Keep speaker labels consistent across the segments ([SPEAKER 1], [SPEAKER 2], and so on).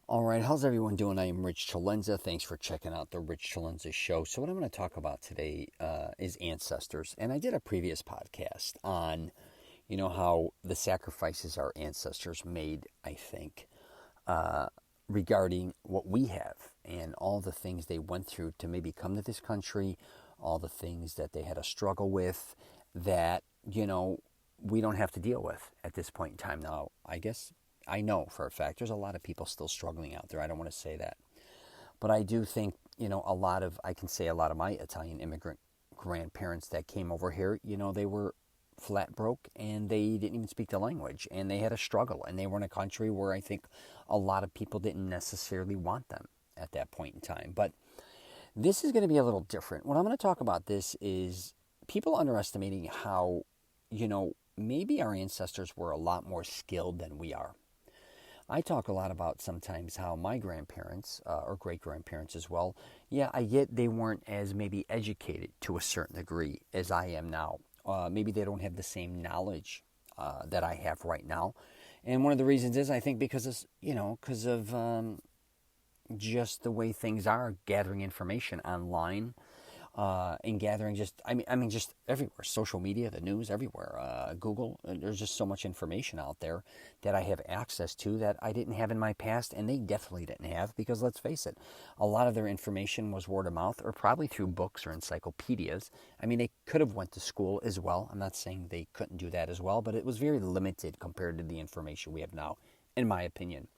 [SPEAKER 1] All right, how's everyone doing? I am Rich CELENZA. Thanks for checking out the Rich CELENZA show. So, what I'm going to talk about today is ancestors. And I did a previous podcast on, how the sacrifices our ancestors made, I think, regarding what we have and all the things they went through to maybe come to this country, all the things that they had to struggle with that, we don't have to deal with at this point in time. Now, I guess I know for a fact there's a lot of people still struggling out there. I don't want to say that. But I do think, I can say a lot of my Italian immigrant grandparents that came over here, they were flat broke and they didn't even speak the language and they had a struggle and they were in a country where I think a lot of people didn't necessarily want them at that point in time. But this is going to be a little different. What I'm going to talk about this is people underestimating how, maybe our ancestors were a lot more skilled than we are. I talk a lot about sometimes how my grandparents, or great grandparents as well, yeah, I get they weren't as maybe educated to a certain degree as I am now. Maybe they don't have the same knowledge that I have right now. And one of the reasons is I think because of just the way things are, gathering information online, and gathering just everywhere, social media, the news, everywhere, Google. There's just so much information out there that I have access to that I didn't have in my past, and they definitely didn't have because let's face it, a lot of their information was word of mouth or probably through books or encyclopedias. I mean, they could have went to school as well. I'm not saying they couldn't do that as well, but it was very limited compared to the information we have now, in my opinion.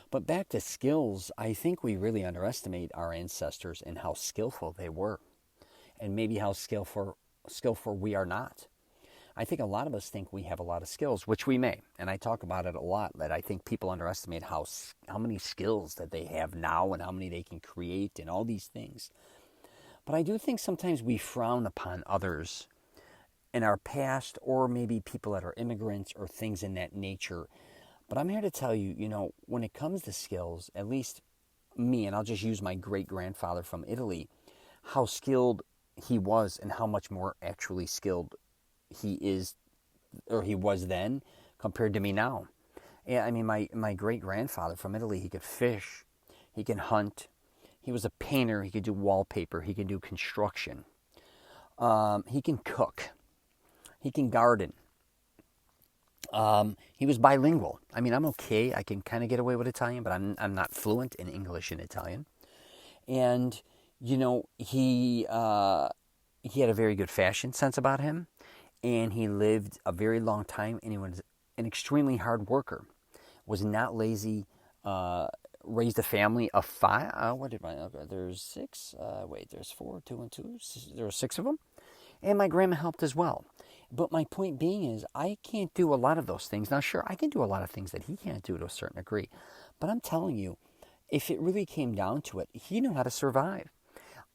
[SPEAKER 1] But back to skills, I think we really underestimate our ancestors and how skillful they were and maybe how skillful we are not. I think a lot of us think we have a lot of skills, which we may, and I talk about it a lot. That I think people underestimate how many skills that they have now and how many they can create and all these things. But I do think sometimes we frown upon others in our past, or maybe people that are immigrants or things in that nature. But I'm here to tell you, when it comes to skills, at least me, and I'll just use my great grandfather from Italy, how skilled he was and how much more actually skilled he is or he was then compared to me now. Yeah, I mean, my great grandfather from Italy, he could fish, he can hunt, he was a painter, he could do wallpaper, he could do construction, he can cook, he can garden. He was bilingual. I mean, I'm okay. I can kind of get away with Italian, but I'm not fluent in English and Italian. And he had a very good fashion sense about him, and he lived a very long time, and he was an extremely hard worker. Was not lazy. Raised a family of five. What did my? Okay, there's six. There's four, two, and two. There were six of them, and my grandma helped as well. But my point being is, I can't do a lot of those things. Now, sure, I can do a lot of things that he can't do to a certain degree, but I'm telling you, if it really came down to it, he knew how to survive.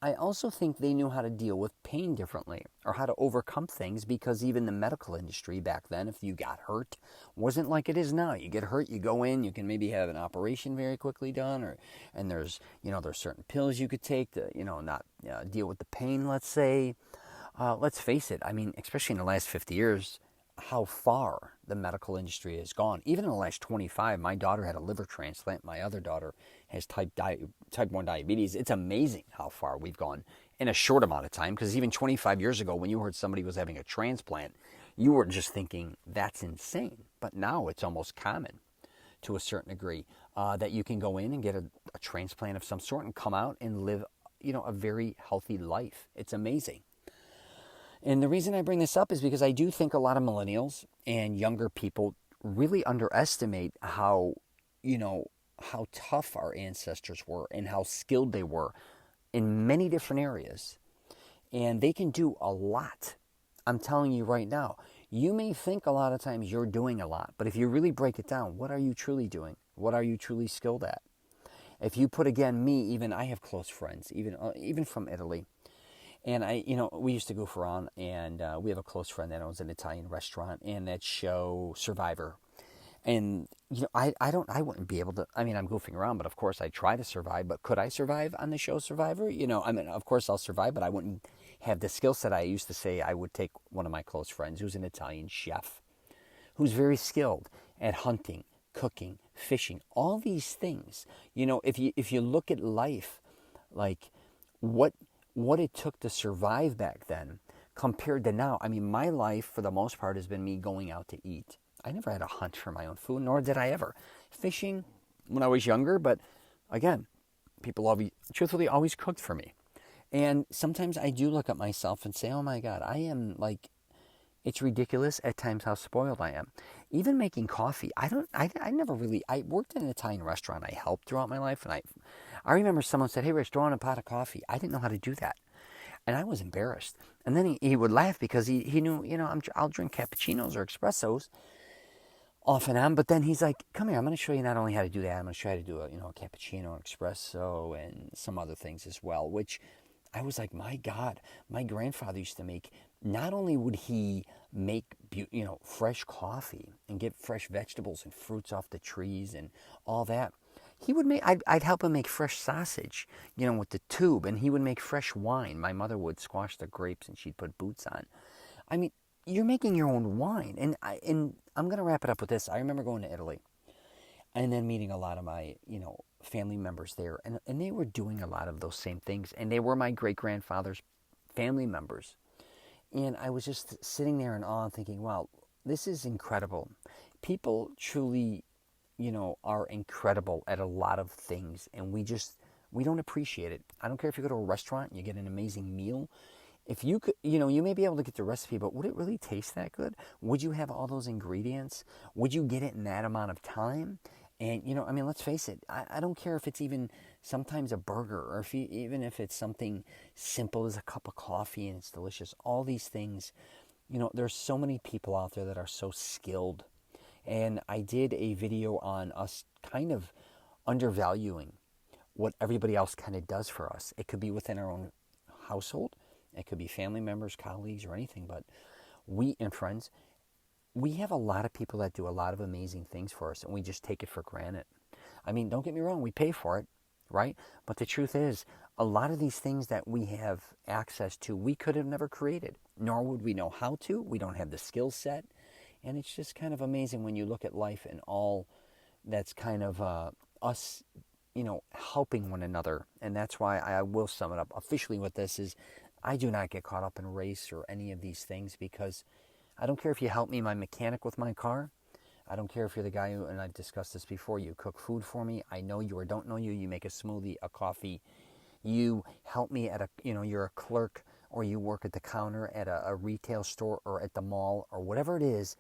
[SPEAKER 1] I also think they knew how to deal with pain differently or how to overcome things, because even the medical industry back then, if you got hurt, wasn't like it is now. You get hurt, you go in, you can maybe have an operation very quickly done, and there's certain pills you could take to not deal with the pain, let's say. Let's face it, I mean, especially in the last 50 years, how far the medical industry has gone. Even in the last 25, my daughter had a liver transplant. My other daughter has type 1 diabetes. It's amazing how far we've gone in a short amount of time, because even 25 years ago, when you heard somebody was having a transplant, you were just thinking, that's insane. But now it's almost common to a certain degree that you can go in and get a transplant of some sort and come out and live a very healthy life. It's amazing. And the reason I bring this up is because I do think a lot of millennials and younger people really underestimate how tough our ancestors were and how skilled they were in many different areas. And they can do a lot. I'm telling you right now, you may think a lot of times you're doing a lot, but if you really break it down, what are you truly doing? What are you truly skilled at? If you put, again, I have close friends, even from Italy. And we used to goof around, and we have a close friend that owns an Italian restaurant and that show Survivor. And I wouldn't be able to. I mean, I'm goofing around, but of course I try to survive. But could I survive on the show Survivor? I mean, of course I'll survive, but I wouldn't have the skill set. I used to say I would take one of my close friends who's an Italian chef, who's very skilled at hunting, cooking, fishing, all these things. If you look at life, like what it took to survive back then compared to now. I mean, my life for the most part has been me going out to eat. I never had a hunt for my own food, nor did I ever. Fishing when I was younger, but again, people truthfully always cooked for me. And sometimes I do look at myself and say, oh my God, I am like, it's ridiculous at times how spoiled I am. Even making coffee, I never really, I worked in an Italian restaurant. I helped throughout my life. And I remember someone said, hey, Rich, throw on a pot of coffee. I didn't know how to do that. And I was embarrassed. And then he would laugh because he knew, I'll drink cappuccinos or espressos off and on. But then he's like, come here, I'm going to show you not only how to do that, I'm going to show you how to do a cappuccino, an espresso, and some other things as well, which I was like, my God, my grandfather used to make, not only would he make, fresh coffee and get fresh vegetables and fruits off the trees and all that, he would make, I'd help him make fresh sausage, with the tube, and he would make fresh wine. My mother would squash the grapes and she'd put boots on. I mean, you're making your own wine. And I'm going to wrap it up with this. I remember going to Italy and then meeting a lot of my, family members there. And they were doing a lot of those same things. And they were my great-grandfather's family members. And I was just sitting there in awe and thinking, wow, this is incredible. People truly, are incredible at a lot of things. And we don't appreciate it. I don't care if you go to a restaurant and you get an amazing meal. If you could, you may be able to get the recipe, but would it really taste that good? Would you have all those ingredients? Would you get it in that amount of time? And, let's face it, I don't care if it's even sometimes a burger or even if it's something simple as a cup of coffee and it's delicious. All these things, there's so many people out there that are so skilled. And I did a video on us kind of undervaluing what everybody else kind of does for us. It could be within our own household. It could be family members, colleagues, or anything. But we and friends, we have a lot of people that do a lot of amazing things for us, and we just take it for granted. I mean, don't get me wrong, we pay for it, right? But the truth is, a lot of these things that we have access to, we could have never created, nor would we know how to. We don't have the skill set. And it's just kind of amazing when you look at life and all that's kind of us, helping one another. And that's why I will sum it up officially with this is I do not get caught up in race or any of these things because I don't care if you help me, my mechanic with my car. I don't care if you're the guy who, and I've discussed this before, you cook food for me. I know you or don't know you. You make a smoothie, a coffee. You help me at you're a clerk or you work at the counter at a retail store or at the mall or whatever it is.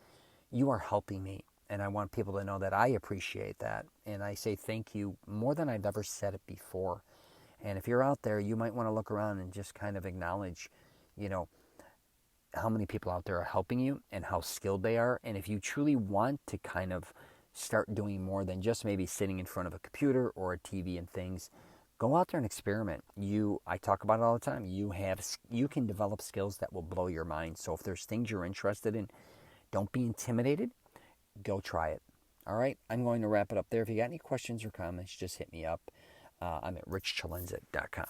[SPEAKER 1] You are helping me, and I want people to know that I appreciate that, and I say thank you more than I've ever said it before. And if you're out there, you might want to look around and just kind of acknowledge, how many people out there are helping you and how skilled they are. And if you truly want to kind of start doing more than just maybe sitting in front of a computer or a TV and things, go out there and experiment. I talk about it all the time. You can develop skills that will blow your mind. So if there's things you're interested in, don't be intimidated. Go try it. All right, I'm going to wrap it up there. If you got any questions or comments, just hit me up. I'm at richcelenza.com.